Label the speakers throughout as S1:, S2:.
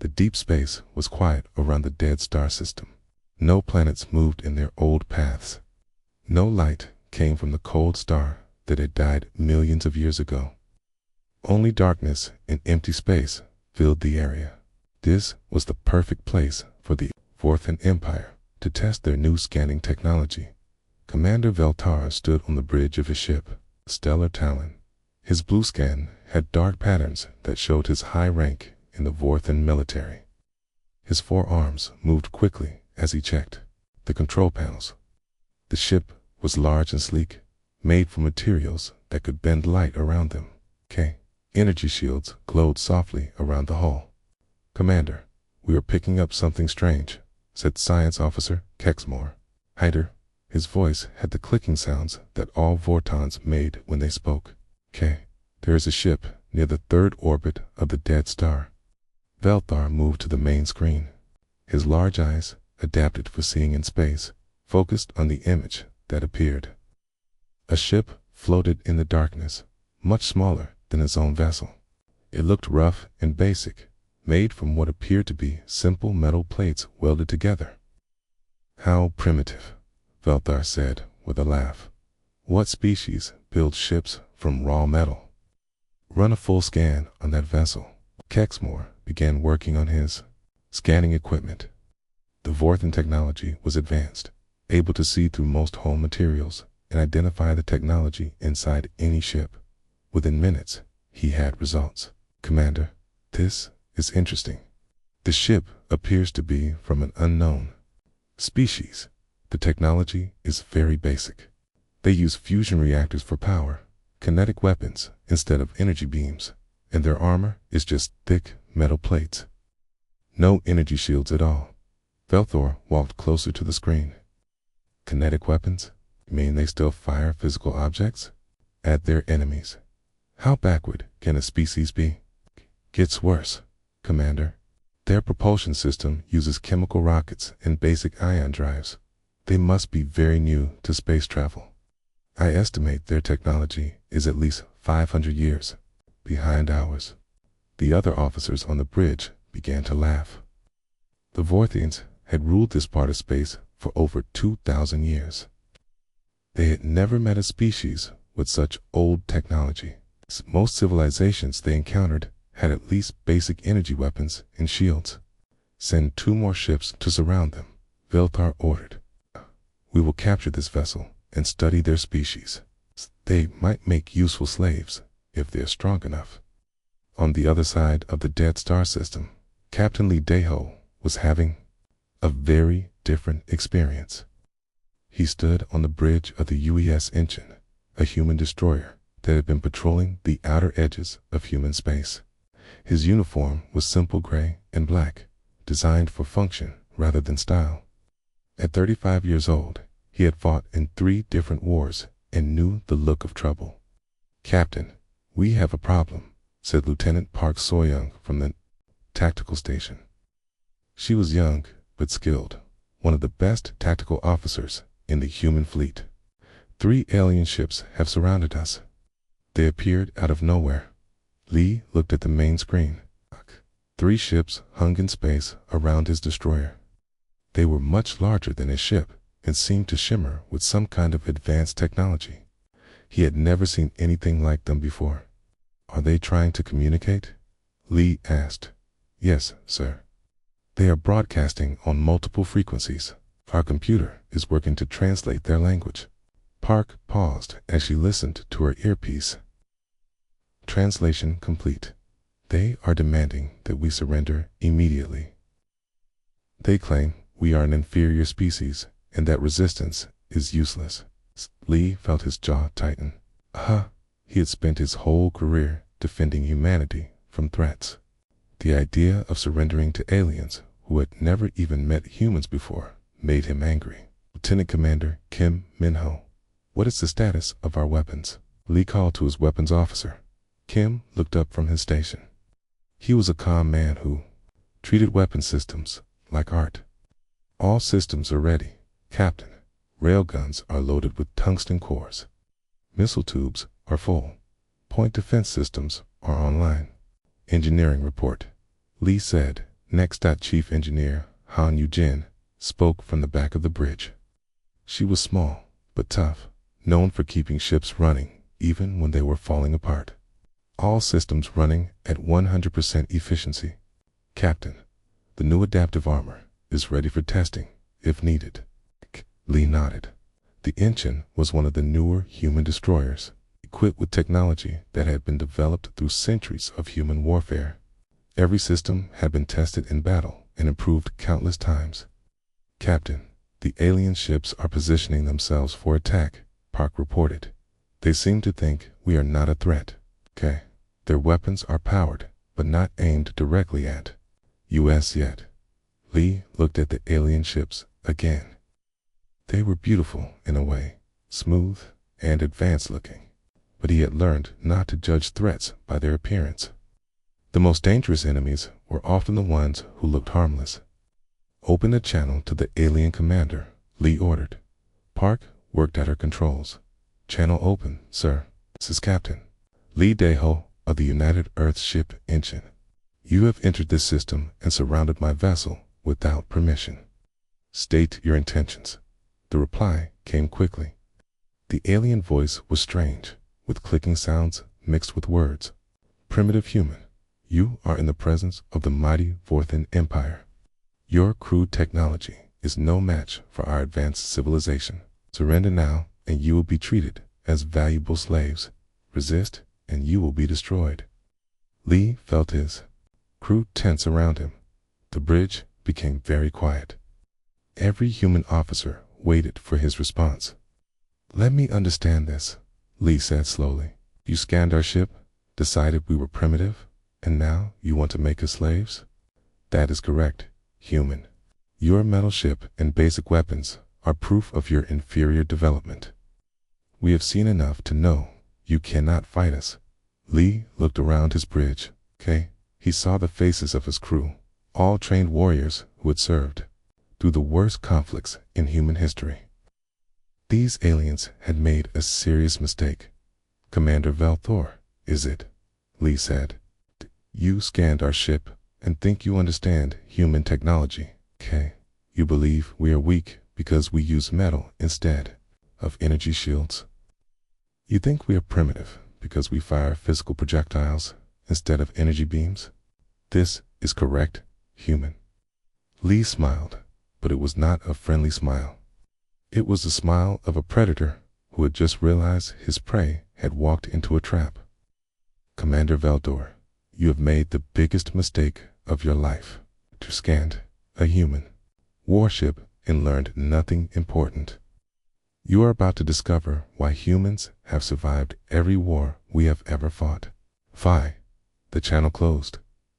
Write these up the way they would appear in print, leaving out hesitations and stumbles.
S1: The deep space was quiet around the dead star system. No planets moved in their old paths. No light came from the cold star that had died millions of years ago. Only darkness and empty space filled the area. This was the perfect place for the Fourth Empire to test their new scanning technology. Commander Veltar stood on the bridge of his ship, Stellar Talon. His blue scan had dark patterns that showed his high rank in the Vorthan military. His forearms moved quickly as he checked the control panels. The ship was large and sleek, made from materials that could bend light around them. Energy shields glowed softly around the hull. "Commander, we are picking up something strange," said Science Officer Kexmore. Hyder. His voice had the clicking sounds that all Vortons made when they spoke. There is a ship near the third orbit of the dead star." Velthar moved to the main screen. His large eyes, adapted for seeing in space, focused on the image that appeared. A ship floated in the darkness, much smaller than his own vessel. It looked rough and basic, made from what appeared to be simple metal plates welded together. "How primitive," Velthar said with a laugh. "What species builds ships from raw metal?" "Run a full scan on that vessel." Kexmore began working on his scanning equipment. The Vorthan technology was advanced, able to see through most hull materials and identify the technology inside any ship. Within minutes, he had results. "Commander, this is interesting. The ship appears to be from an unknown species. The technology is very basic. They use fusion reactors for power, kinetic weapons instead of energy beams, and their armor is just thick metal plates. No energy shields at all." Velthor walked closer to the screen. "Kinetic weapons? You mean they still fire physical objects at their enemies? How backward can a species be?" "Gets worse, Commander. Their propulsion system uses chemical rockets and basic ion drives. They must be very new to space travel. I estimate their technology is at least 500 years behind ours." The other officers on the bridge began to laugh. The Vorthians had ruled this part of space for over 2,000 years. They had never met a species with such old technology. Most civilizations they encountered had at least basic energy weapons and shields. "Send 2 more ships to surround them," Veltar ordered. "We will capture this vessel and study their species. They might make useful slaves if they're strong enough." On the other side of the dead star system, Captain Lee Daho was having a very different experience. He stood on the bridge of the UES Engine, a human destroyer that had been patrolling the outer edges of human space. His uniform was simple gray and black, designed for function rather than style. At 35 years old, he had fought in 3 different wars and knew the look of trouble. "Captain, we have a problem," said Lieutenant Park Soyoung from the tactical station. She was young but skilled, one of the best tactical officers in the human fleet. "3 alien ships have surrounded us. They appeared out of nowhere." Lee looked at the main screen. 3 ships hung in space around his destroyer. They were much larger than his ship and seemed to shimmer with some kind of advanced technology. He had never seen anything like them before. "Are they trying to communicate?" Lee asked. "Yes, sir. They are broadcasting on multiple frequencies. Our computer is working to translate their language." Park paused as she listened to her earpiece. "Translation complete. They are demanding that we surrender immediately. They claim we are an inferior species and that resistance is useless." Lee felt his jaw tighten. He had spent his whole career defending humanity from threats. The idea of surrendering to aliens who had never even met humans before made him angry. "Lieutenant Commander Kim Minho, what is the status of our weapons?" Lee called to his weapons officer. Kim looked up from his station. He was a calm man who treated weapon systems like art. "All systems are ready, Captain. Railguns are loaded with tungsten cores. Missile tubes are full. Point defense systems are online." "Engineering report," Lee said, Next, Chief Engineer Han Yu-jin spoke from the back of the bridge. She was small, but tough, known for keeping ships running even when they were falling apart. All systems running at 100% efficiency. Captain, the new adaptive armor is ready for testing, if needed. Lee nodded. The Incheon was one of the newer human destroyers, equipped with technology that had been developed through centuries of human warfare. Every system had been tested in battle and improved countless times. Captain, the alien ships are positioning themselves for attack, Park reported. They seem to think we are not a threat. Okay. Their weapons are powered, but not aimed directly at US yet. Lee looked at the alien ships again. They were beautiful in a way, smooth and advanced looking, but he had learned not to judge threats by their appearance. The most dangerous enemies were often the ones who looked harmless. Open a channel to the alien commander, Lee ordered. Park worked at her controls. Channel open, sir. This is Captain Lee Daeho of the United Earth ship Incheon. You have entered this system and surrounded my vessel without permission. State your intentions. The reply came quickly. The alien voice was strange, with clicking sounds mixed with words. Primitive human, you are in the presence of the mighty Vorthan Empire. Your crude technology is no match for our advanced civilization. Surrender now, and you will be treated as valuable slaves. Resist, and you will be destroyed. Lee felt his crew tense around him. The bridge became very quiet. Every human officer waited for his response. Let me understand this, Lee said slowly. You scanned our ship, decided we were primitive, and now you want to make us slaves? That is correct, human. Your metal ship and basic weapons are proof of your inferior development. We have seen enough to know you cannot fight us. Lee looked around his bridge. He saw the faces of his crew, all trained warriors who had served through the worst conflicts in human history. These aliens had made a serious mistake. Commander Velthor, is it? Lee said. You scanned our ship and think you understand human technology. You believe we are weak because we use metal instead of energy shields. You think we are primitive because we fire physical projectiles instead of energy beams. This is correct, human. Lee smiled, but it was not a friendly smile. It was the smile of a predator who had just realized his prey had walked into a trap. Commander Veldor, you have made the biggest mistake of your life. You scanned a human warship and learned nothing important. You are about to discover why humans have survived every war we have ever fought. The channel closed.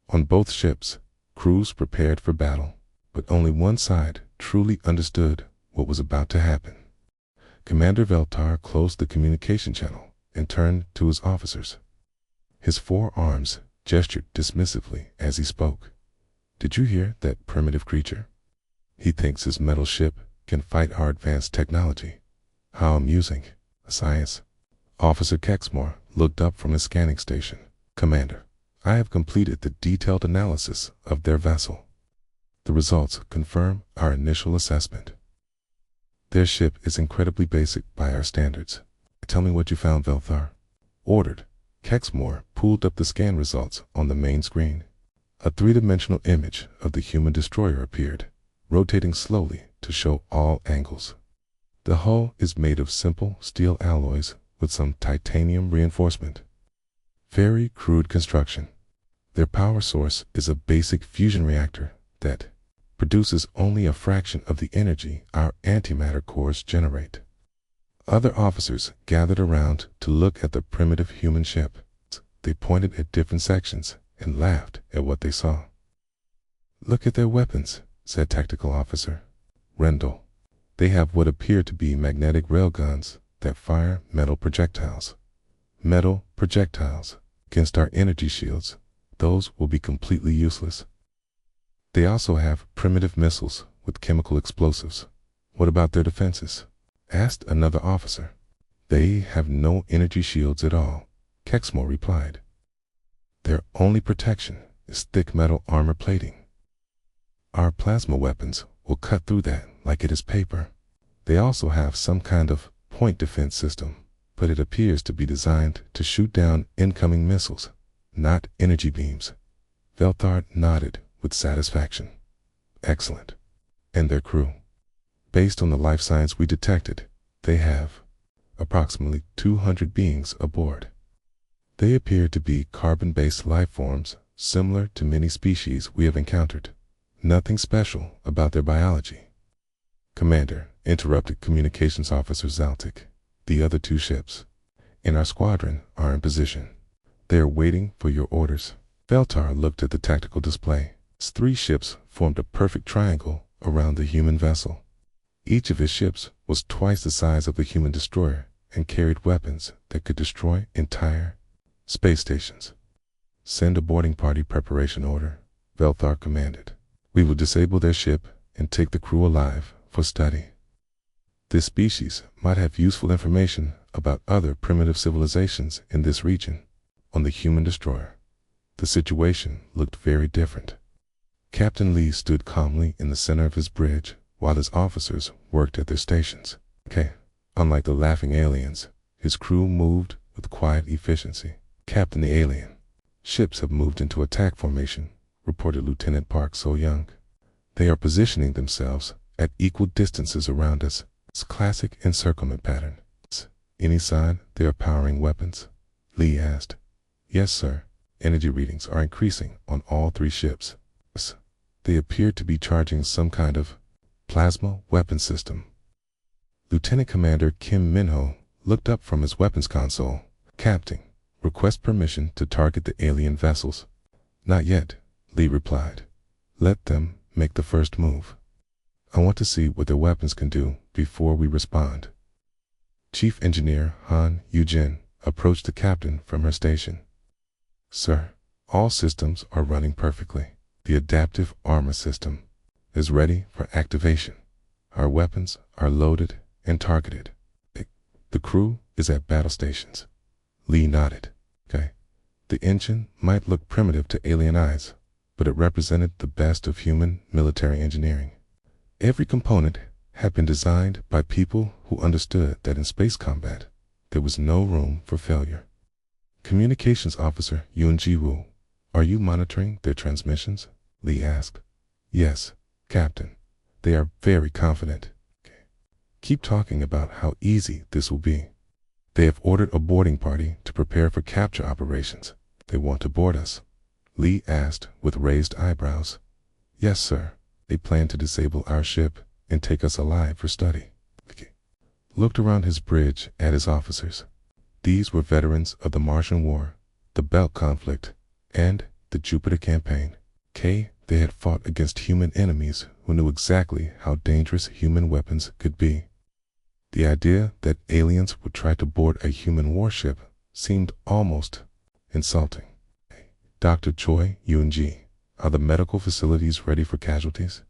S1: On both ships, crews prepared for battle, but only one side truly understood what was about to happen. Commander Veltar closed the communication channel and turned to his officers. His four arms gestured dismissively as he spoke. Did you hear that primitive creature? He thinks his metal ship can fight our advanced technology. How amusing, science. Officer Kexmore looked up from his scanning station. Commander, I have completed the detailed analysis of their vessel. The results confirm our initial assessment. Their ship is incredibly basic by our standards. Tell me what you found, Velthar. Ordered. Kexmore pulled up the scan results on the main screen. A three-dimensional image of the human destroyer appeared, rotating slowly to show all angles. The hull is made of simple steel alloys with some titanium reinforcement. Very crude construction. Their power source is a basic fusion reactor that produces only a fraction of the energy our antimatter cores generate. Other officers gathered around to look at the primitive human ship. They pointed at different sections and laughed at what they saw. Look at their weapons, said Tactical Officer Rendell. They have what appear to be magnetic railguns that fire metal projectiles. Metal projectiles against our energy shields. Those will be completely useless. They also have primitive missiles with chemical explosives. What about their defenses? Asked another officer. They have no energy shields at all, Kexmore replied. Their only protection is thick metal armor plating. Our plasma weapons will cut through that like it is paper. They also have some kind of point defense system, but it appears to be designed to shoot down incoming missiles, not energy beams. Velthar nodded with satisfaction. Excellent. And their crew? Based on the life signs we detected, they have approximately 200 beings aboard. They appear to be carbon-based life forms similar to many species we have encountered. Nothing special about their biology. Commander, interrupted Communications Officer Zaltic. The other 2 ships in our squadron are in position. They are waiting for your orders. Velthar looked at the tactical display. 3 ships formed a perfect triangle around the human vessel. Each of his ships was twice the size of the human destroyer and carried weapons that could destroy entire space stations. Send a boarding party preparation order, Velthar commanded. We will disable their ship and take the crew alive for study. This species might have useful information about other primitive civilizations in this region. On the human destroyer, the situation looked very different. Captain Lee stood calmly in the center of his bridge while his officers worked at their stations. Unlike the laughing aliens, his crew moved with quiet efficiency. Captain the alien, ships have moved into attack formation, reported Lieutenant Park So-young. They are positioning themselves at equal distances around us. It's classic encirclement pattern. Any sign they are powering weapons? Lee asked. Yes, sir. Energy readings are increasing on all 3 ships. They appear to be charging some kind of plasma weapon system. Lieutenant Commander Kim Minho looked up from his weapons console. Captain, request permission to target the alien vessels. Not yet, Lee replied. Let them make the first move. I want to see what their weapons can do before we respond. Chief Engineer Han Yujin approached the captain from her station. Sir, all systems are running perfectly. The adaptive armor system is ready for activation. Our weapons are loaded and targeted. The crew is at battle stations. Lee nodded. The engine might look primitive to alien eyes, but it represented the best of human military engineering. Every component had been designed by people who understood that in space combat, there was no room for failure. Communications Officer Yun Ji-woo, are you monitoring their transmissions? Lee asked. Yes, Captain. They are very confident. Keep talking about how easy this will be. They have ordered a boarding party to prepare for capture operations. They want to board us? Lee asked with raised eyebrows. Yes, sir. They plan to disable our ship and take us alive for study. Looked around his bridge at his officers. These were veterans of the Martian War, the Belt Conflict, and the Jupiter Campaign. They had fought against human enemies who knew exactly how dangerous human weapons could be. The idea that aliens would try to board a human warship seemed almost insulting. Dr. Choi Yoon-ji, are the medical facilities ready for casualties?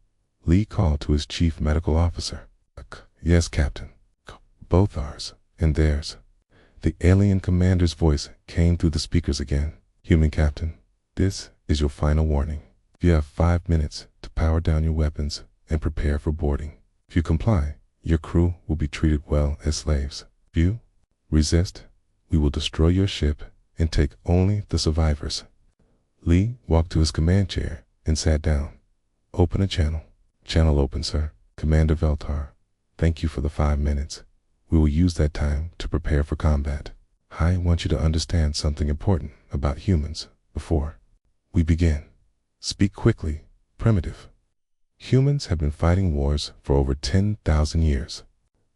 S1: Lee called to his chief medical officer. Yes, Captain. Both ours and theirs. The alien commander's voice came through the speakers again. Human Captain, this is your final warning. You have 5 minutes to power down your weapons and prepare for boarding. If you comply, your crew will be treated well as slaves. If you resist, we will destroy your ship and take only the survivors. Lee walked to his command chair and sat down. Open a channel. Channel open, sir. Commander Velthar, thank you for the 5 minutes. We will use that time to prepare for combat. I want you to understand something important about humans before we begin. Speak quickly, primitive. Humans have been fighting wars for over 10,000 years.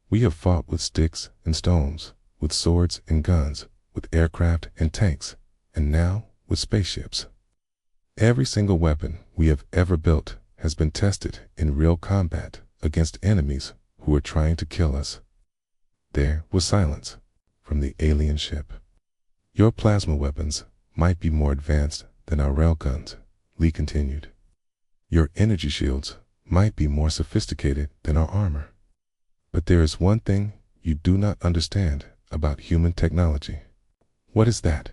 S1: We have fought with sticks and stones, with swords and guns, with aircraft and tanks, and now with spaceships. Every single weapon we have ever built has been tested in real combat against enemies who were trying to kill us. There was silence from the alien ship. Your plasma weapons might be more advanced than our railguns, Lee continued. Your energy shields might be more sophisticated than our armor. But there is one thing you do not understand about human technology. What is that?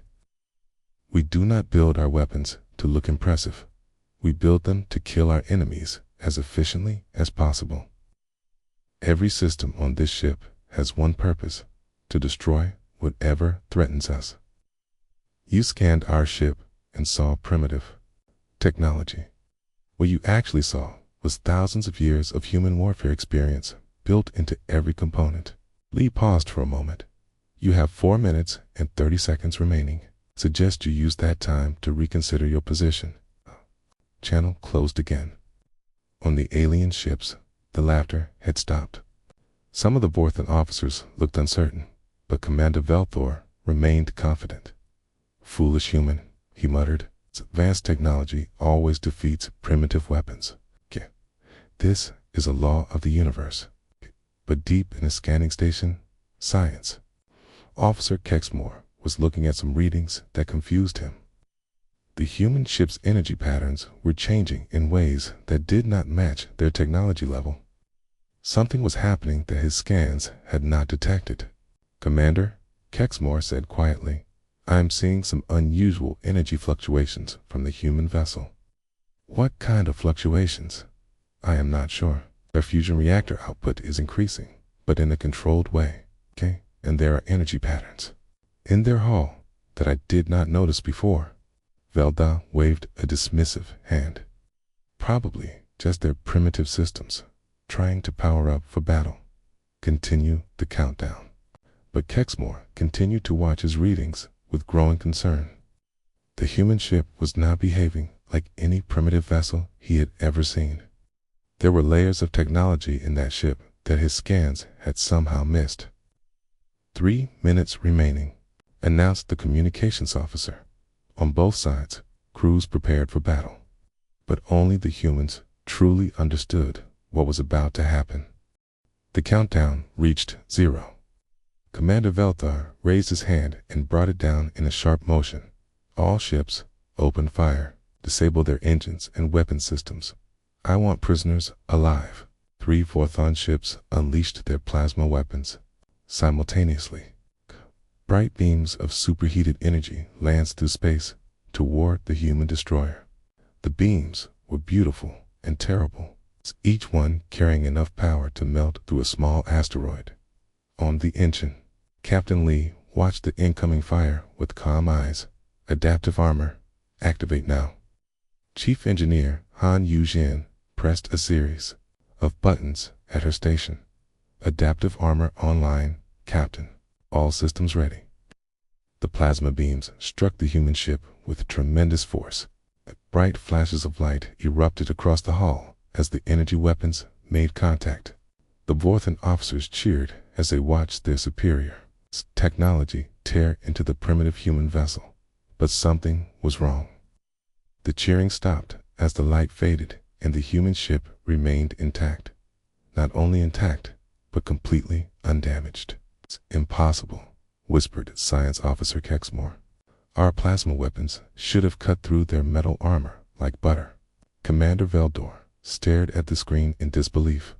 S1: We do not build our weapons to look impressive. We build them to kill our enemies as efficiently as possible. Every system on this ship has one purpose: to destroy whatever threatens us. You scanned our ship and saw primitive technology. What you actually saw was thousands of years of human warfare experience built into every component. Lee paused for a moment. You have 4 minutes and 30 seconds remaining. Suggest you use that time to reconsider your position. Channel closed again. On the alien ships, the laughter had stopped. Some of the Vorthan officers looked uncertain, but Commander Velthor remained confident. Foolish human, he muttered. Advanced technology always defeats primitive weapons. This is a law of the universe. But deep in a scanning station, science. Officer Kexmore was looking at some readings that confused him. The human ship's energy patterns were changing in ways that did not match their technology level. Something was happening that his scans had not detected. Commander, Kexmore said quietly, I am seeing some unusual energy fluctuations from the human vessel. What kind of fluctuations? I am not sure. Their fusion reactor output is increasing, but in a controlled way, and there are energy patterns in their hull that I did not notice before. Velda waved a dismissive hand. Probably just their primitive systems, trying to power up for battle. Continue the countdown. But Kexmore continued to watch his readings with growing concern. The human ship was now behaving like any primitive vessel he had ever seen. There were layers of technology in that ship that his scans had somehow missed. 3 minutes remaining, announced the communications officer. On both sides, crews prepared for battle. But only the humans truly understood what was about to happen. The countdown reached 0. Commander Velthar raised his hand and brought it down in a sharp motion. All ships, open fire, disable their engines and weapon systems. I want prisoners alive. 3 Vorthon ships unleashed their plasma weapons simultaneously. Bright beams of superheated energy lanced through space toward the human destroyer. The beams were beautiful and terrible, each one carrying enough power to melt through a small asteroid. On the engine, Captain Lee watched the incoming fire with calm eyes. Adaptive armor, activate now. Chief Engineer Han Yujin pressed a series of buttons at her station. Adaptive armor online, Captain. All systems ready. The plasma beams struck the human ship with tremendous force. Bright flashes of light erupted across the hull as the energy weapons made contact. The Vorthan officers cheered as they watched their superior technology tear into the primitive human vessel. But something was wrong. The cheering stopped as the light faded and the human ship remained intact. Not only intact, but completely undamaged. It's impossible, whispered Science Officer Kexmore. Our plasma weapons should have cut through their metal armor like butter. Commander Veldor stared at the screen in disbelief.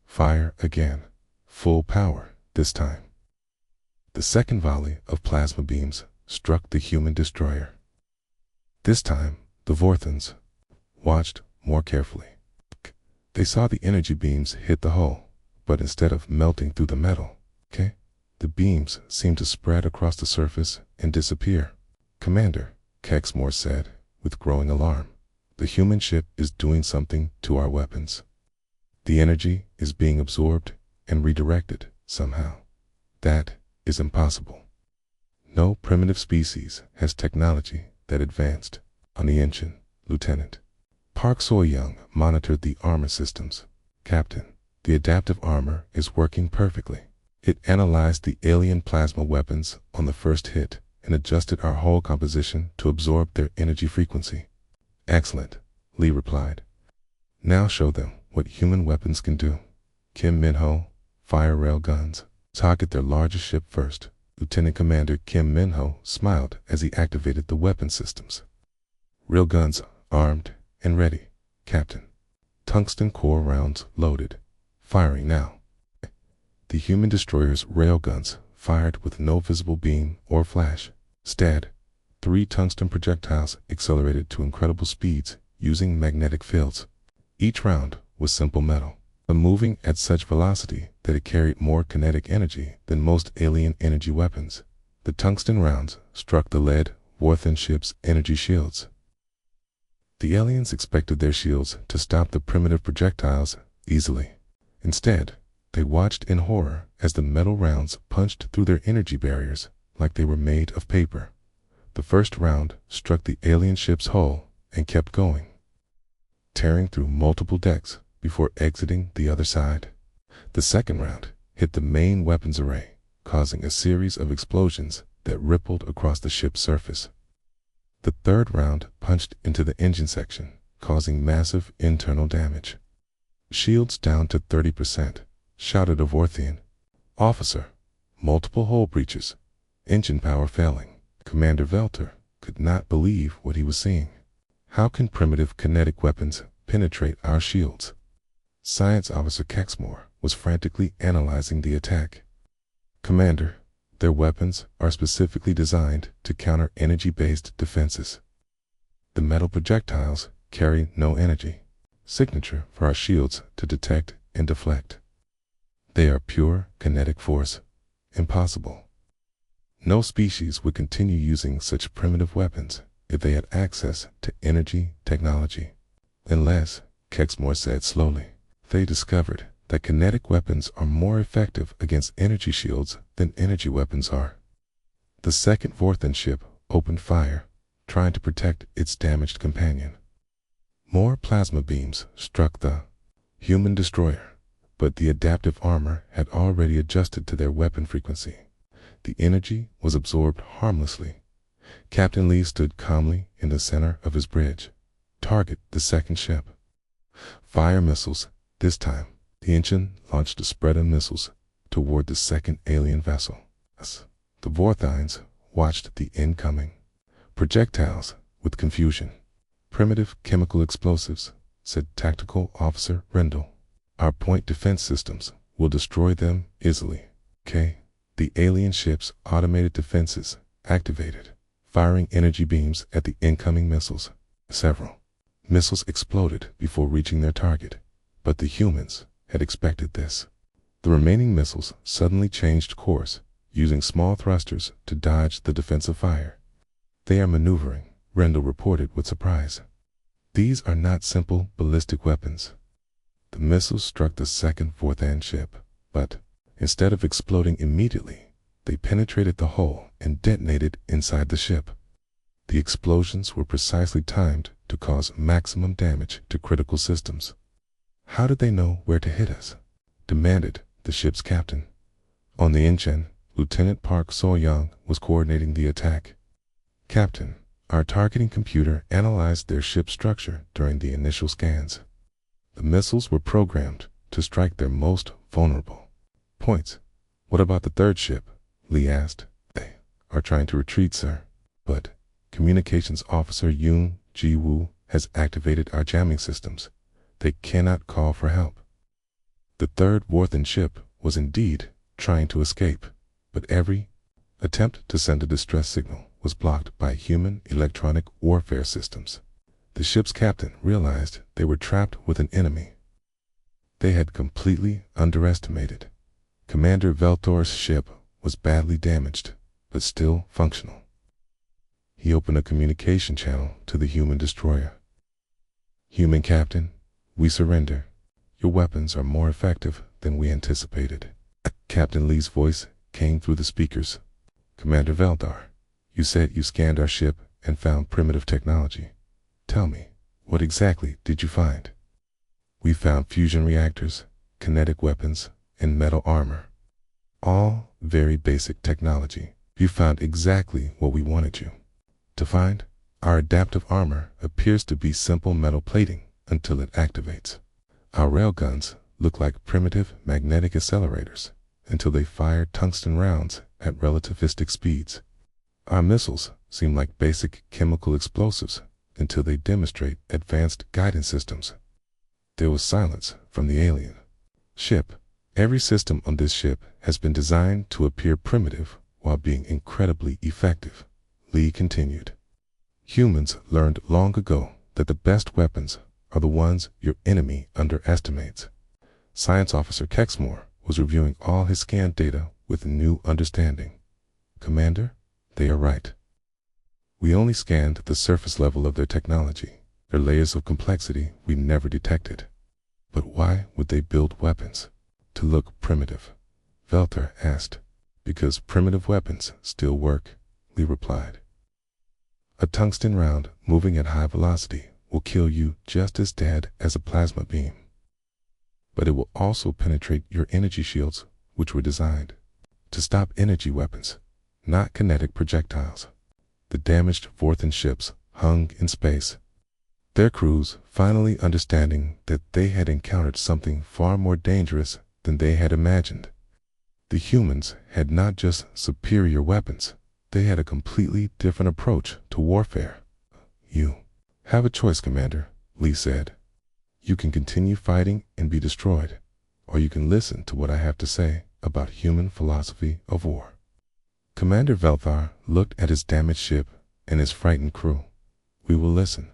S1: Fire again. Full power this time. The second volley of plasma beams struck the human destroyer. This time, the Vorthans watched more carefully. They saw the energy beams hit the hull, but instead of melting through the metal, the beams seemed to spread across the surface and disappear. Commander, Kexmore said, with growing alarm, the human ship is doing something to our weapons. The energy is being absorbed and redirected somehow. That is impossible. No primitive species has technology that advanced. On the engine, Lieutenant Park Soyoung monitored the armor systems. Captain, the adaptive armor is working perfectly. It analyzed the alien plasma weapons on the first hit and adjusted our hull composition to absorb their energy frequency. Excellent, Lee replied. Now show them what human weapons can do. Kim Minho, fire rail guns. Target their largest ship first. Lieutenant Commander Kim Minho smiled as he activated the weapon systems. Rail guns armed and ready, Captain. Tungsten core rounds loaded. Firing now. The human destroyer's railguns fired with no visible beam or flash. Instead, 3 tungsten projectiles accelerated to incredible speeds, using magnetic fields. Each round was simple metal, but moving at such velocity that it carried more kinetic energy than most alien energy weapons. The tungsten rounds struck the lead Vorthan ship's energy shields. The aliens expected their shields to stop the primitive projectiles easily. Instead, they watched in horror as the metal rounds punched through their energy barriers like they were made of paper. The first round struck the alien ship's hull and kept going, tearing through multiple decks before exiting the other side. The second round hit the main weapons array, causing a series of explosions that rippled across the ship's surface. The third round punched into the engine section, causing massive internal damage. "Shields down to 30%, shouted a Vorthian. "Officer, multiple hull breaches, engine power failing." Commander Veltor could not believe what he was seeing. How can primitive kinetic weapons penetrate our shields? Science Officer Kexmore was frantically analyzing the attack. "Commander, their weapons are specifically designed to counter energy-based defenses. The metal projectiles carry no energy, signature for our shields to detect and deflect. They are pure kinetic force, impossible. No species would continue using such primitive weapons if they had access to energy technology. Unless," Kexmore said slowly, "they discovered that kinetic weapons are more effective against energy shields than energy weapons are." The second Vorthan ship opened fire, trying to protect its damaged companion. More plasma beams struck the human destroyer, but the adaptive armor had already adjusted to their weapon frequency. The energy was absorbed harmlessly. Captain Lee stood calmly in the center of his bridge. "Target the second ship." "Fire missiles." This time, the engine launched a spread of missiles toward the second alien vessel. The Vorthines watched the incoming projectiles with confusion. "Primitive chemical explosives," said Tactical Officer Rendell. "Our point defense systems will destroy them easily." "Okay." The alien ship's automated defenses activated, firing energy beams at the incoming missiles. Several missiles exploded before reaching their target, but the humans had expected this. The remaining missiles suddenly changed course, using small thrusters to dodge the defensive fire. "They are maneuvering," Rendell reported with surprise. "These are not simple ballistic weapons." The missiles struck the second Vorthan ship, but instead of exploding immediately, they penetrated the hull and detonated inside the ship. The explosions were precisely timed to cause maximum damage to critical systems. "How did they know where to hit us?" demanded the ship's captain. On the engine, Lieutenant Park So-young was coordinating the attack. "Captain, our targeting computer analyzed their ship structure during the initial scans. The missiles were programmed to strike their most vulnerable points." "What about the third ship?" Lee asked. "They are trying to retreat, sir, but Communications Officer Yoon Ji-woo has activated our jamming systems. They cannot call for help." The third Vorthan ship was indeed trying to escape, but every attempt to send a distress signal was blocked by human electronic warfare systems. The ship's captain realized they were trapped with an enemy they had completely underestimated. Commander Veltor's ship was badly damaged, but still functional. He opened a communication channel to the human destroyer. "Human captain, we surrender. Your weapons are more effective than we anticipated." Captain Lee's voice came through the speakers. "Commander Veldar, you said you scanned our ship and found primitive technology. Tell me, what exactly did you find?" "We found fusion reactors, kinetic weapons, and metal armor. All very basic technology. You found exactly what we wanted you to find. Our adaptive armor appears to be simple metal plating until it activates. Our railguns look like primitive magnetic accelerators until they fire tungsten rounds at relativistic speeds. Our missiles seem like basic chemical explosives until they demonstrate advanced guidance systems." There was silence from the alien ship. "Every system on this ship has been designed to appear primitive while being incredibly effective," Lee continued. "Humans learned long ago that the best weapons are the ones your enemy underestimates. Science Officer Kexmore was reviewing all his scanned data with new understanding. Commander, they are right. We only scanned the surface level of their technology. There are layers of complexity we never detected. But why would they build weapons? To look primitive, Veltar asked. Because primitive weapons still work, Lee replied. A tungsten round moving at high velocity will kill you just as dead as a plasma beam. But it will also penetrate your energy shields, which were designed to stop energy weapons, not kinetic projectiles. The damaged Vorthan ships hung in space, their crews finally understanding that they had encountered something far more dangerous than they had imagined. The humans had not just superior weapons, they had a completely different approach to warfare. You have a choice, Commander, Lee said. You can continue fighting and be destroyed, or you can listen to what I have to say about human philosophy of war. Commander Velthar looked at his damaged ship and his frightened crew. We will listen.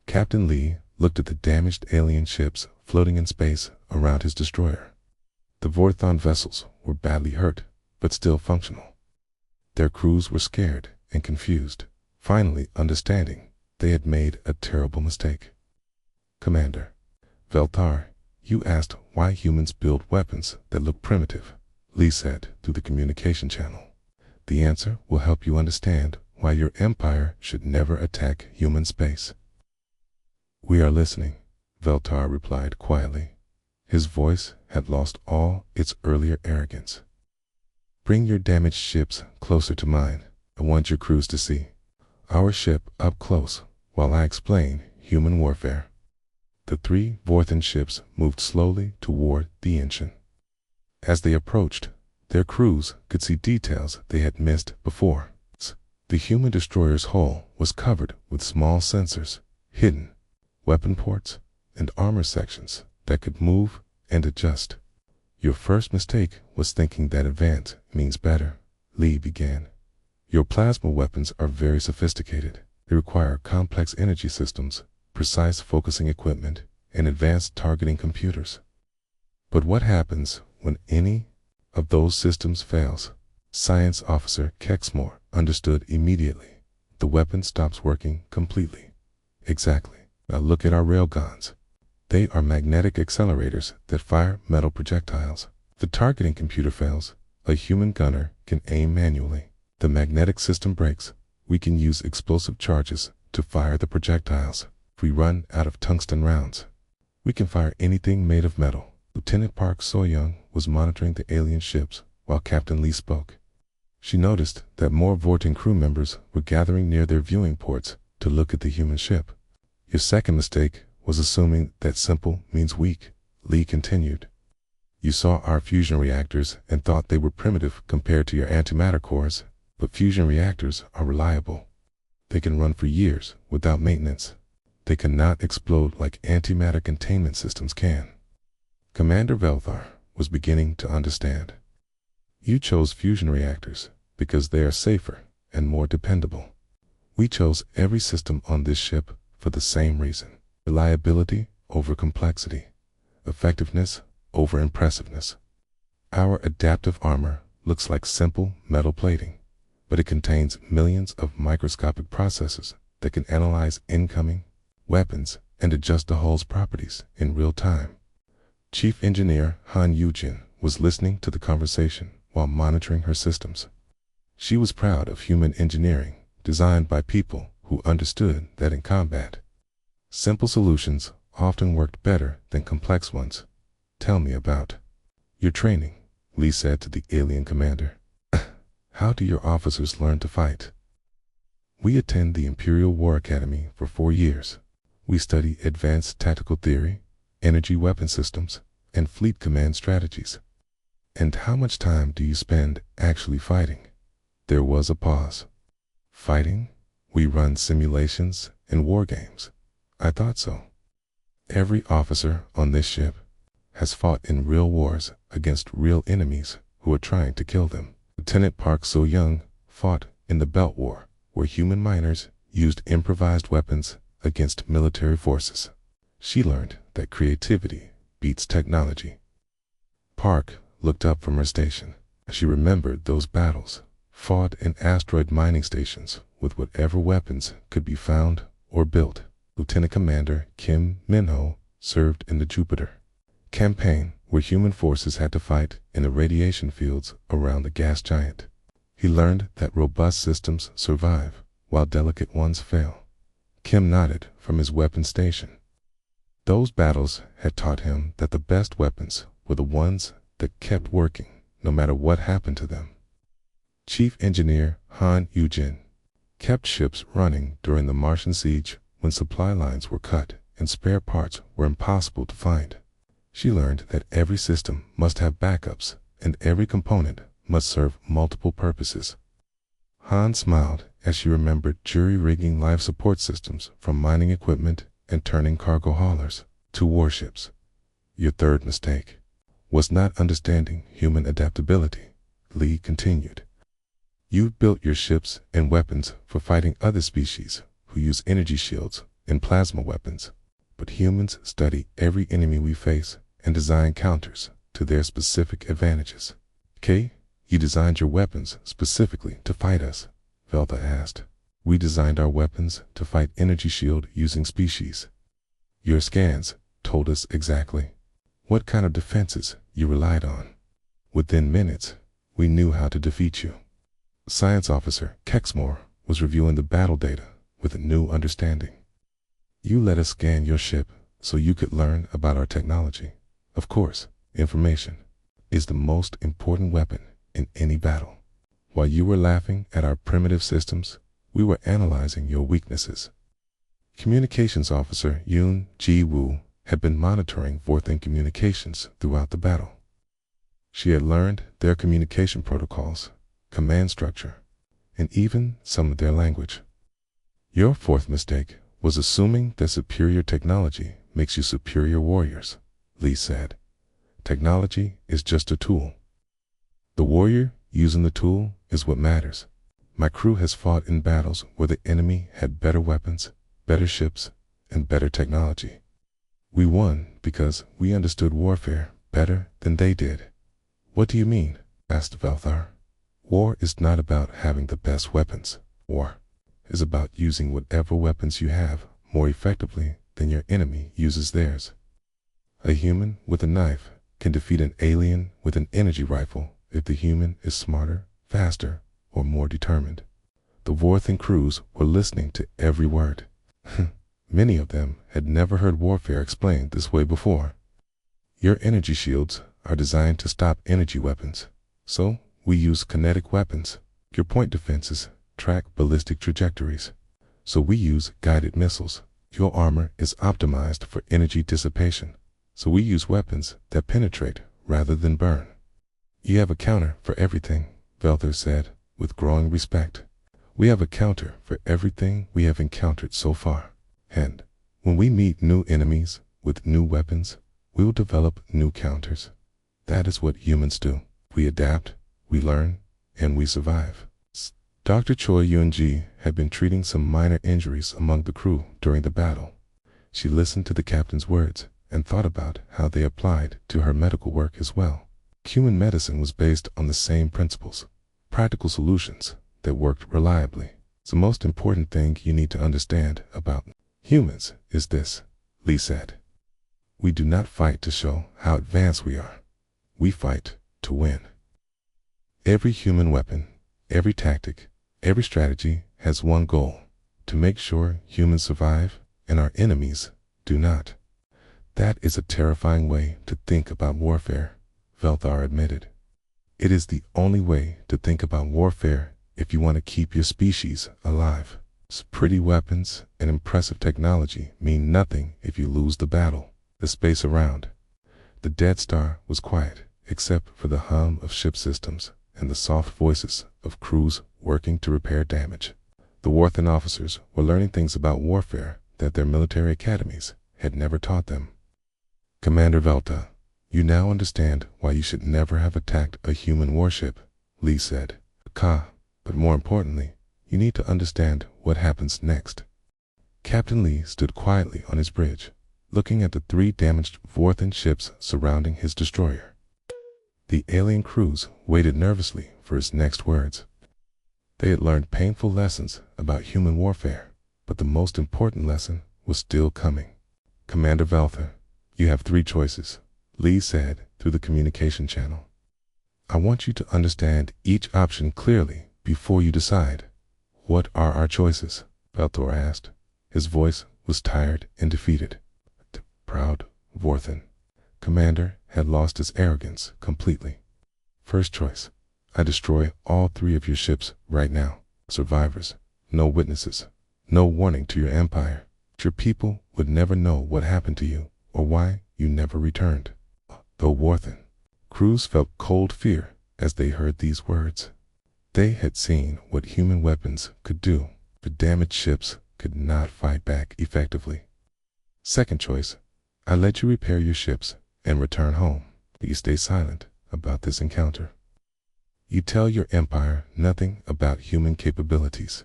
S1: Captain Lee looked at the damaged alien ships floating in space around his destroyer. The Vorthon vessels were badly hurt, but still functional. Their crews were scared and confused, finally understanding they had made a terrible mistake. Commander Veltar, you asked why humans build weapons that look primitive, Lee said through the communication channel. The answer will help you understand why your empire should never attack human space. We are listening, Veltar replied quietly. His voice had lost all its earlier arrogance. Bring your damaged ships closer to mine. I want your crews to see our ship up close while I explain human warfare. The 3 Vorthan ships moved slowly toward the engine. As they approached, their crews could see details they had missed before. The human destroyer's hull was covered with small sensors, hidden weapon ports, and armor sections that could move and adjust. Your first mistake was thinking that advance means better, Lee began. Your plasma weapons are very sophisticated. They require complex energy systems, precise focusing equipment, and advanced targeting computers. But what happens when any of those systems fails? Science Officer Kexmore understood immediately. The weapon stops working completely. Exactly. Now look at our railguns. They are magnetic accelerators that fire metal projectiles. The targeting computer fails. A human gunner can aim manually. The magnetic system breaks. We can use explosive charges to fire the projectiles. If we run out of tungsten rounds, we can fire anything made of metal. Lieutenant Park So-young was monitoring the alien ships while Captain Lee spoke. She noticed that more Vorten crew members were gathering near their viewing ports to look at the human ship. Your second mistake was assuming that simple means weak, Lee continued. You saw our fusion reactors and thought they were primitive compared to your antimatter cores, but fusion reactors are reliable. They can run for years without maintenance. They cannot explode like antimatter containment systems can. Commander Velthar was beginning to understand. You chose fusion reactors because they are safer and more dependable. We chose every system on this ship for the same reason. Reliability over complexity. Effectiveness over impressiveness. Our adaptive armor looks like simple metal plating, but it contains millions of microscopic processors that can analyze incoming weapons and adjust the hull's properties in real time. Chief Engineer Han Yujin was listening to the conversation while monitoring her systems. She was proud of human engineering designed by people who understood that in combat, simple solutions often worked better than complex ones. Tell me about your training, Lee said to the alien commander. How do your officers learn to fight? We attend the Imperial War Academy for 4 years. We study advanced tactical theory, energy weapon systems, and fleet command strategies. And how much time do you spend actually fighting? There was a pause. Fighting? We run simulations and war games. I thought so. Every officer on this ship has fought in real wars against real enemies who are trying to kill them. Lieutenant Park So-young fought in the Belt War, where human miners used improvised weapons against military forces. She learned that creativity beats technology. Park looked up from her station. She remembered those battles, fought in asteroid mining stations with whatever weapons could be found or built. Lieutenant Commander Kim Minho served in the Jupiter campaign, where human forces had to fight in the radiation fields around the gas giant. He learned that robust systems survive while delicate ones fail. Kim nodded from his weapon station. Those battles had taught him that the best weapons were the ones that kept working no matter what happened to them. Chief Engineer Han Yujin kept ships running during the Martian siege when supply lines were cut and spare parts were impossible to find. She learned that every system must have backups and every component must serve multiple purposes. Han smiled as she remembered jury-rigging life support systems from mining equipment and turning cargo haulers to warships. Your third mistake was not understanding human adaptability, Lee continued. You've built your ships and weapons for fighting other species who use energy shields and plasma weapons, but humans study every enemy we face and design counters to their specific advantages. Kay, you designed your weapons specifically to fight us, Veltha asked. We designed our weapons to fight energy shield using species. Your scans told us exactly what kind of defenses you relied on. Within minutes, we knew how to defeat you. Science Officer Kexmore was reviewing the battle data with a new understanding. You let us scan your ship so you could learn about our technology. Of course, information is the most important weapon in any battle. While you were laughing at our primitive systems, we were analyzing your weaknesses. Communications Officer Yoon Ji-woo had been monitoring Vorthan communications throughout the battle. She had learned their communication protocols, command structure, and even some of their language. Your fourth mistake was assuming that superior technology makes you superior warriors, Lee said. Technology is just a tool. The warrior using the tool is what matters. My crew has fought in battles where the enemy had better weapons, better ships, and better technology. We won because we understood warfare better than they did. What do you mean? Asked Velthar. War is not about having the best weapons. War is about using whatever weapons you have more effectively than your enemy uses theirs. A human with a knife can defeat an alien with an energy rifle if the human is smarter, faster, or more determined. The Vorthan crews were listening to every word. Many of them had never heard warfare explained this way before. Your energy shields are designed to stop energy weapons, so we use kinetic weapons. Your point defenses track ballistic trajectories, so we use guided missiles. Your armor is optimized for energy dissipation, so we use weapons that penetrate rather than burn. You have a counter for everything, Velthar said, with growing respect. We have a counter for everything we have encountered so far. And when we meet new enemies with new weapons, we will develop new counters. That is what humans do. We adapt, we learn, and we survive. Dr. Choi Yun-ji had been treating some minor injuries among the crew during the battle. She listened to the captain's words and thought about how they applied to her medical work as well. Human medicine was based on the same principles, practical solutions that worked reliably. The most important thing you need to understand about humans is this, Lee said. We do not fight to show how advanced we are. We fight to win. Every human weapon, every tactic, every strategy has one goal: to make sure humans survive and our enemies do not. That is a terrifying way to think about warfare, Velthar admitted. It is the only way to think about warfare if you want to keep your species alive. Pretty weapons and impressive technology mean nothing if you lose the battle. The space around the Dead Star was quiet, except for the hum of ship systems and the soft voices of crews working to repair damage. The Vorthan officers were learning things about warfare that their military academies had never taught them. Commander Velta, you now understand why you should never have attacked a human warship, Lee said. But more importantly, you need to understand what happens next. Captain Lee stood quietly on his bridge, looking at the 3 damaged Vorthan ships surrounding his destroyer. The alien crews waited nervously for his next words. They had learned painful lessons about human warfare, but the most important lesson was still coming. "Commander Velther, you have 3 choices," Lee said through the communication channel. "I want you to understand each option clearly before you decide." "What are our choices?" Veltor asked. His voice was tired and defeated. The proud Vorthan commander had lost his arrogance completely. "First choice, I destroy all 3 of your ships right now. Survivors, no witnesses, no warning to your empire. Your people would never know what happened to you or why you never returned." The Vorthan crews felt cold fear as they heard these words. They had seen what human weapons could do. The damaged ships could not fight back effectively. "Second choice, I let you repair your ships and return home. You stay silent about this encounter. You tell your empire nothing about human capabilities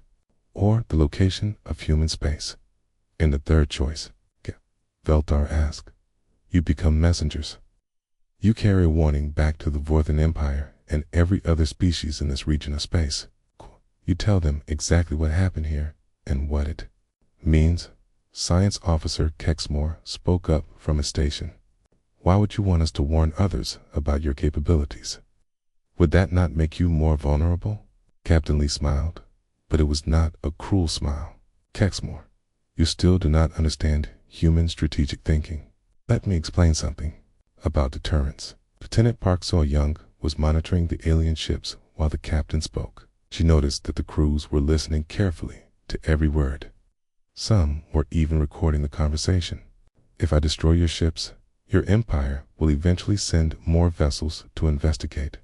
S1: or the location of human space." "And the third choice," Veltar asked, "you become messengers. You carry a warning back to the Vorthan Empire and every other species in this region of space. You tell them exactly what happened here and what it means." Science Officer Kexmore spoke up from his station. "Why would you want us to warn others about your capabilities? Would that not make you more vulnerable?" Captain Lee smiled, but it was not a cruel smile. "Kexmore, you still do not understand human strategic thinking. Let me explain something about deterrence." Lieutenant Park So-young was monitoring the alien ships while the captain spoke. She noticed that the crews were listening carefully to every word. Some were even recording the conversation. "If I destroy your ships, your empire will eventually send more vessels to investigate.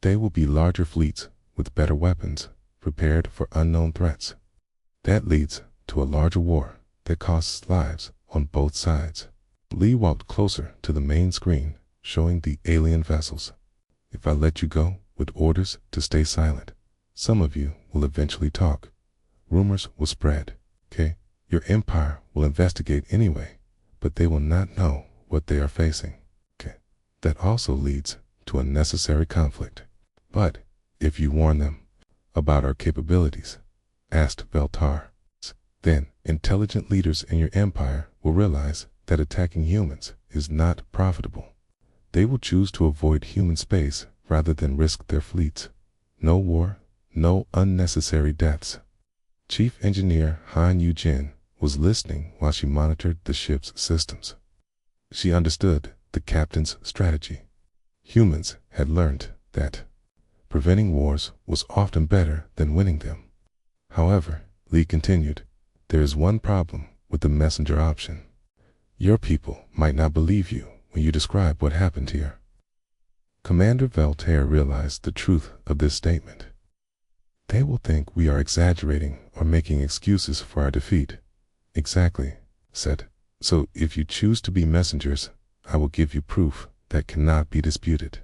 S1: They will be larger fleets with better weapons, prepared for unknown threats. That leads to a larger war that costs lives on both sides." Lee walked closer to the main screen, showing the alien vessels. "If I let you go with orders to stay silent, some of you will eventually talk. Rumors will spread. Okay? Your empire will investigate anyway, but they will not know what they are facing. Okay? That also leads to unnecessary conflict." "But if you warn them about our capabilities," asked Veltar, "then intelligent leaders in your empire will realize that attacking humans is not profitable. They will choose to avoid human space rather than risk their fleets. No war, no unnecessary deaths." Chief Engineer Han Yu-jin was listening while she monitored the ship's systems. She understood the captain's strategy. Humans had learned that preventing wars was often better than winning them. However, Lee continued, "There is one problem with the messenger option. Your people might not believe you when you describe what happened here." Commander Veltair realized the truth of this statement. "They will think we are exaggerating or making excuses for our defeat." "Exactly," said. "So if you choose to be messengers, I will give you proof that cannot be disputed."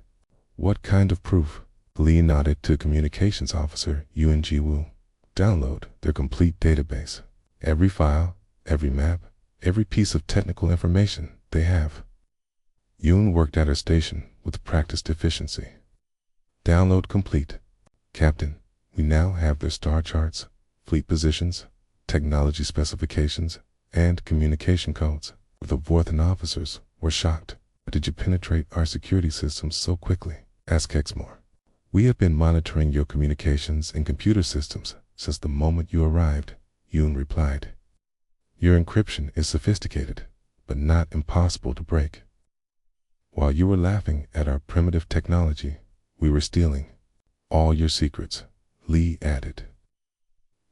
S1: "What kind of proof?" Lee nodded to Communications Officer Yun Ji-woo. "Download their complete database. Every file, every map, every piece of technical information they have." Yun worked at her station with practiced efficiency. "Download complete. Captain, we now have their star charts, fleet positions, technology specifications, and communication codes." The Vorthan officers were shocked. "How did you penetrate our security systems so quickly?" asked Kexmore. "We have been monitoring your communications and computer systems since the moment you arrived," Yun replied. "Your encryption is sophisticated, but not impossible to break. While you were laughing at our primitive technology, we were stealing all your secrets," Lee added.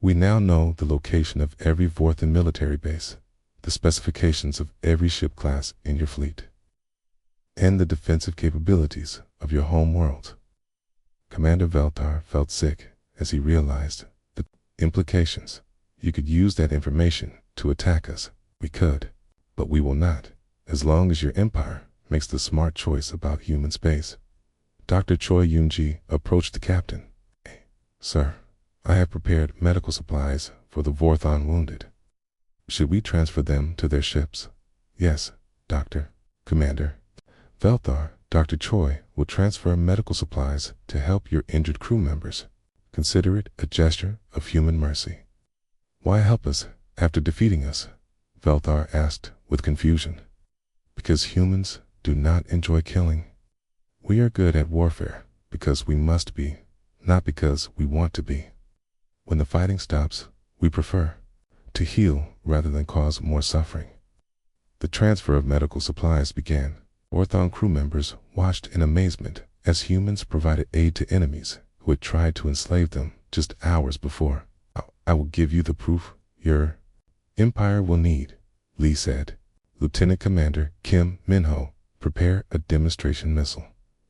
S1: "We now know the location of every Vorthan military base, the specifications of every ship class in your fleet, and the defensive capabilities of your home world." Commander Veltar felt sick as he realized the implications. "You could use that information to attack us." "We could, but we will not, as long as your empire makes the smart choice about human space." Dr. Choi Yoon-ji approached the captain. "Sir, I have prepared medical supplies for the Vorthon wounded. Should we transfer them to their ships? Yes, Doctor. Commander. Velthar, Dr. Choi will transfer medical supplies to help your injured crew members. Consider it a gesture of human mercy. Why help us after defeating us? Velthar asked with confusion. Because humans do not enjoy killing. We are good at warfare because we must be, not because we want to be. When the fighting stops, we prefer to heal rather than cause more suffering. The transfer of medical supplies began. Orthon crew members watched in amazement as humans provided aid to enemies who had tried to enslave them just hours before. I will give you the proof your empire will need, Lee said. Lieutenant Commander Kim Minho, prepare a demonstration missile.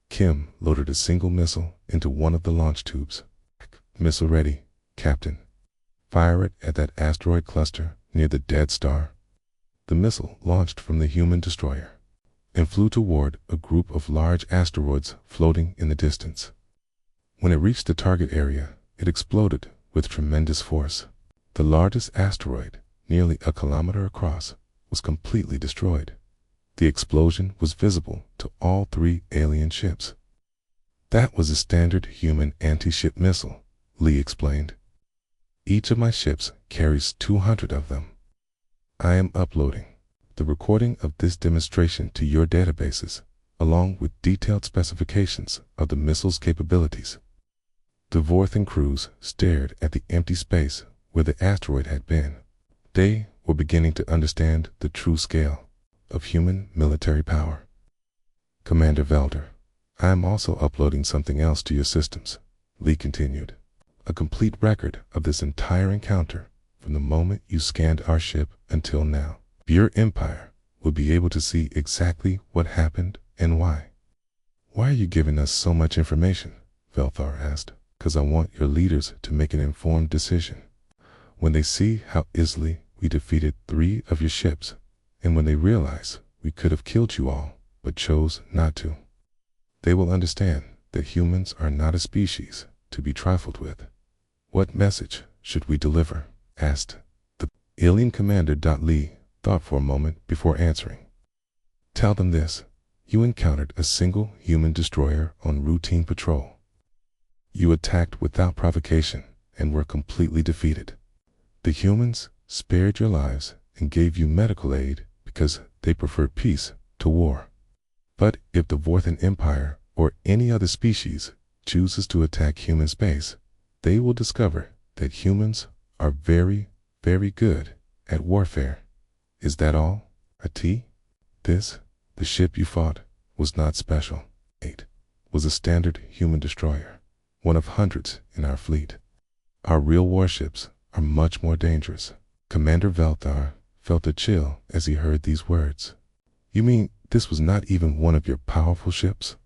S1: Kim loaded a single missile into one of the launch tubes. Missile ready, Captain. Fire it at that asteroid cluster near the dead star. The missile launched from the human destroyer and flew toward a group of large asteroids floating in the distance. When it reached the target area, it exploded with tremendous force. The largest asteroid, nearly a kilometer across, was completely destroyed. The explosion was visible to all 3 alien ships. That was a standard human anti-ship missile, Lee explained. Each of my ships carries 200 of them. I am uploading the recording of this demonstration to your databases, along with detailed specifications of the missile's capabilities. The Vorthan crews stared at the empty space where the asteroid had been. They were beginning to understand the true scale of human military power. Commander Velder, I am also uploading something else to your systems, Lee continued. A complete record of this entire encounter from the moment you scanned our ship until now. Your empire will be able to see exactly what happened and why. Why are you giving us so much information? Velthar asked. Because I want your leaders to make an informed decision. When they see how easily we defeated 3 of your ships, and when they realize we could have killed you all, but chose not to, they will understand that humans are not a species to be trifled with. What message should we deliver? Asked the alien commander. Lee thought for a moment before answering. Tell them this. You encountered a single human destroyer on routine patrol. You attacked without provocation and were completely defeated. The humans spared your lives and gave you medical aid because they preferred peace to war. But if the Vorthan Empire or any other species chooses to attack human space, they will discover that humans are very, very good at warfare. Is that all? The ship you fought, was not special. It was a standard human destroyer, one of hundreds in our fleet. Our real warships are much more dangerous. Commander Velthar felt a chill as he heard these words. You mean this was not even one of your powerful ships?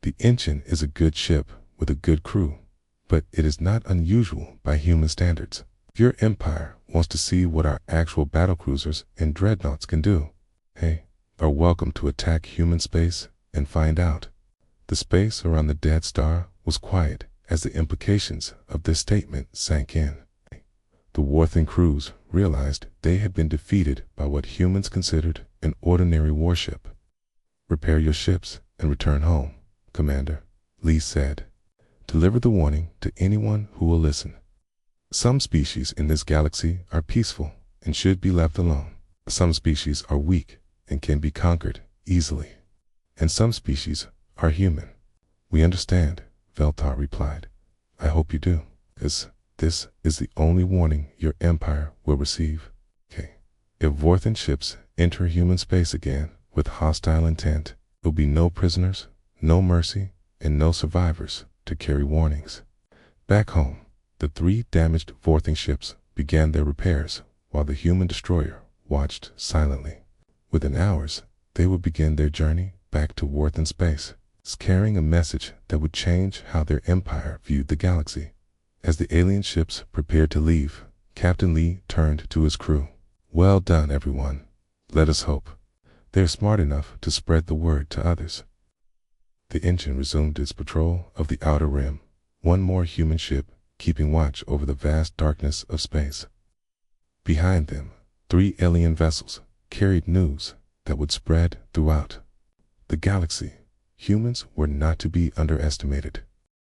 S1: The Engine is a good ship with a good crew, but it is not unusual by human standards. If your empire wants to see what our actual battlecruisers and dreadnoughts can do, they are welcome to attack human space and find out. The space around the dead star was quiet as the implications of this statement sank in. The Vorthan crews realized they had been defeated by what humans considered an ordinary warship. Repair your ships and return home, Commander, Lee said. Deliver the warning to anyone who will listen. Some species in this galaxy are peaceful and should be left alone. Some species are weak and can be conquered easily. And some species are human. We understand, Velthar replied. I hope you do, because this is the only warning your empire will receive. If Vorthan ships enter human space again with hostile intent, there will be no prisoners, no mercy, and no survivors to carry warnings. Back home, the 3 damaged Vorthan ships began their repairs while the human destroyer watched silently. Within hours, they would begin their journey back to Vorthan space, carrying a message that would change how their empire viewed the galaxy. As the alien ships prepared to leave, Captain Lee turned to his crew. Well done, everyone. Let us hope they're smart enough to spread the word to others. The Engine resumed its patrol of the outer rim, one more human ship keeping watch over the vast darkness of space. Behind them, 3 alien vessels carried news that would spread throughout the galaxy. Humans were not to be underestimated.